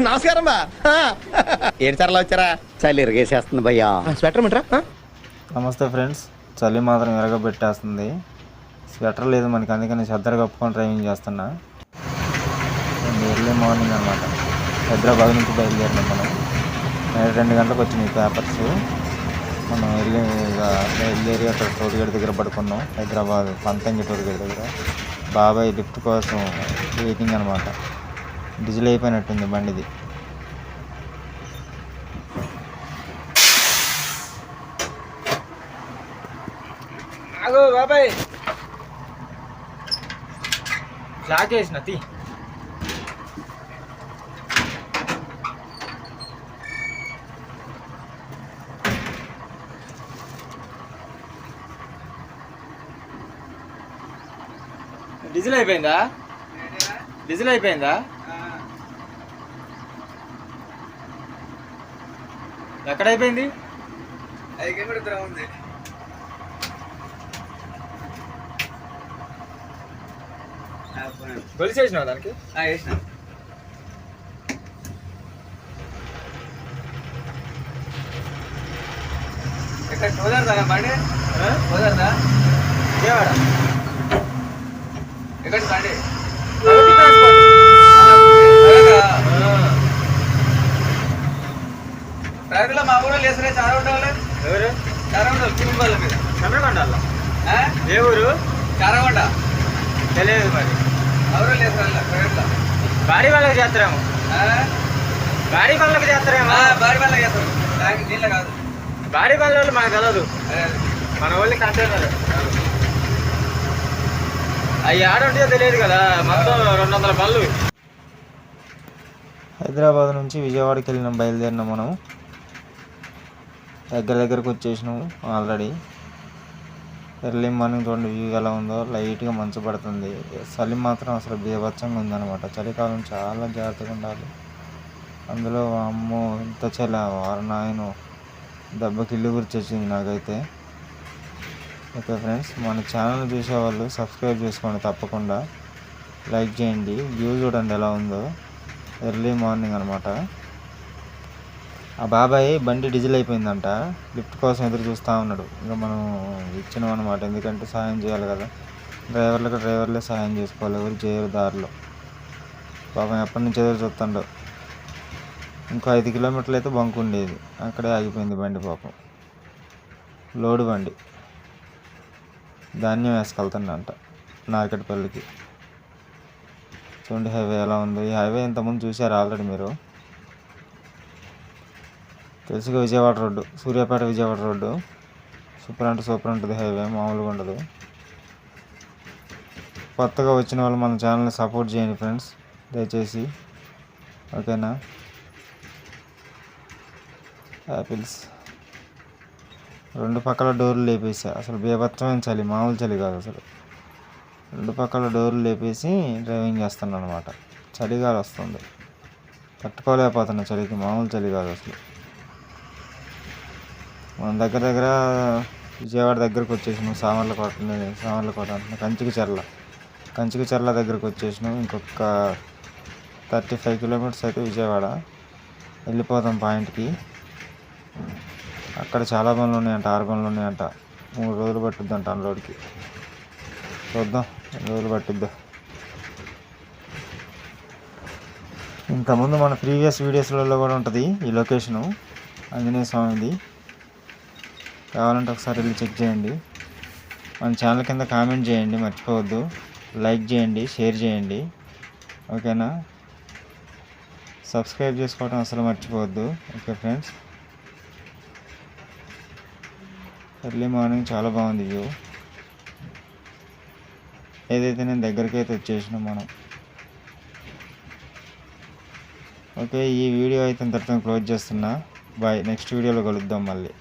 నమస్కారం బా. ఏంటి సార్ అలా వచ్చారా? చలి ఇరిగేసేస్తుంది భయ్యా. స్వెటర్ మిట్రా. నమస్తే ఫ్రెండ్స్. చలి మాత్రం ఎరగబెట్టేస్తుంది. స్వెటర్ లేదు మనకి, అందుకని చెద్దరు కప్పుకొని డ్రైవింగ్ చేస్తున్నా. ఎర్లీ మార్నింగ్ అనమాట. హైదరాబాద్ నుంచి బయలుదేరినాం మనం. నైట్ 2 గంటలకు వచ్చినాయి పేపర్స్. మనం బయలుదేరి అక్కడ టోల్గేట్ దగ్గర పడుకున్నాం. హైదరాబాద్ పంతంగి టోల్గేట్ దగ్గర. బాబాయ్ లిఫ్ట్ కోసం వెయిటింగ్ అనమాట. డీజిల్ అయిపోయినట్టుంది బండిది. బాబాయ్ ఫ్లాగ్ వేసిన తీ. డీజిల్ అయిపోయిందా? డీజిల్ అయిపోయిందా? ఎక్కడ అయిపోయింది? ఉంది. గొలుసు వేసినావు దానికి? వేసిన. ఎక్కడ కుదరదా బండి? కుదరదా? విజయవాడ. ఎక్కడ బండి? డ్రైవర్లో మా ఊళ్ళో లేసరే చాలా ఉండాలి. ఎవరు? చారగొండ కుటుంబాల మీద. చంద్రకొండ. ఏ ఊరు? చారగొండ. తెలియదు మరి. ఎవరు లేసరా ప్రైవేట్లో. భారీ వాళ్ళకి చేస్తారేమో. భారీ పనులకు చేస్తారేమో. భారీ పనులకు చేస్తారు. నీళ్ళ కాదు. భారీ పనుల మనకు తెలియదు. మన వాళ్ళకి కంటైనర్ అవి ఆడుంటే తెలియదు కదా. మొత్తం 200 పనులు. హైదరాబాద్ నుంచి విజయవాడకి వెళ్ళినాం, బయలుదేరినాం మనం. దగ్గరకు వచ్చేసినాము ఆల్రెడీ. ఎర్లీ మార్నింగ్ చూడండి వ్యూ ఎలా ఉందో. లైట్గా మంచు పడుతుంది. చలి మాత్రం అసలు బీభత్సంగా ఉందన్నమాట. చలికాలం చాలా జాగ్రత్తగా ఉండాలి. అందులో అమ్మో ఇంత చలి, వారు నాయను దెబ్బకి ఇల్లు గుర్చొచ్చింది నాకైతే. ఓకే ఫ్రెండ్స్, మన ఛానల్ చూసేవాళ్ళు సబ్స్క్రైబ్ చేసుకోండి తప్పకుండా. లైక్ చేయండి. వ్యూ చూడండి ఎలా ఉందో. ఎర్లీ మార్నింగ్ అనమాట. ఆ బాబాయ్ బండి డీజిల్ అయిపోయిందంట. లిఫ్ట్ కోసం ఎదురు చూస్తూ ఉన్నాడు. ఇంకా మనం ఇచ్చినాం అనమాట. ఎందుకంటే సాయం చేయాలి కదా. డ్రైవర్లే సాయం చేసుకోవాలి, ఎవరు చేయరు దారిలో. పాపం ఎప్పటి నుంచి ఎదురు చూస్తాడు. ఇంకో 5 కిలోమీటర్లు అయితే బంక్ ఉండేది, అక్కడే ఆగిపోయింది బండి పాపం. లోడు బండి. ధాన్యం వేసుకెళ్తాడంట నార్కెట్పల్లికి. చూడండి హైవే ఎలా ఉంది. ఈ హైవే ఇంతకుముందు చూశారు ఆల్రెడీ మీరు. తెలుసుగా Vijayawada road, Suryapet Vijayawada road. Super ఉంటుంది హైవే, మామూలుగా ఉండదు. కొత్తగా వచ్చిన వాళ్ళు మన ఛానల్ని సపోర్ట్ చేయండి ఫ్రెండ్స్ దయచేసి. ఓకేనా? యాపిల్స్ 2 పక్కల డోర్లు లేపేసా. అసలు బీభత్సమైన చలి, మామూలు చలి కాదు అసలు. 2 పక్కల డోర్లు లేపేసి డ్రైవింగ్ చేస్తున్నాను అనమాట. చలిగాలి వస్తుంది, తట్టుకోలేకపోతున్నా చలికి. మామూలు చలి కాదు అసలు. మనం దగ్గర విజయవాడ దగ్గరకు వచ్చేసినాం. సామర్లకోట కంచికచర్ల దగ్గరకు వచ్చేసినాం. ఇంకొక 35 కిలోమీటర్స్ అయితే విజయవాడ వెళ్ళిపోతాం పాయింట్కి. అక్కడ చాలా పనులు ఉన్నాయంట, 6 పనులు ఉన్నాయంట. 3 రోజులు పట్టుద్దంట అన్లోడ్కి. చూద్దాం, 2 రోజులు పట్టుద్దాం. ఇంతకుముందు మన ప్రీవియస్ వీడియోస్లలో కూడా ఉంటుంది ఈ లొకేషను, ఆంజనేయ స్వామిది. కావాలంటే ఒకసారి వెళ్ళి చెక్ చేయండి. మన ఛానల్ కింద కామెంట్ చేయండి మర్చిపోవద్దు. లైక్ చేయండి, షేర్ చేయండి. ఓకేనా? సబ్స్క్రైబ్ చేసుకోవడం అసలు మర్చిపోవద్దు. ఓకే ఫ్రెండ్స్, ఎర్లీ మార్నింగ్ చాలా బాగుంది వ్యూ. ఏదైతే నేను దగ్గరికి అయితే వచ్చేసినాం మనం. ఓకే, ఈ వీడియో అయితే ఇంతటితో క్లోజ్ చేస్తున్నా. బాయ్. నెక్స్ట్ వీడియోలో కలుద్దాం మళ్ళీ.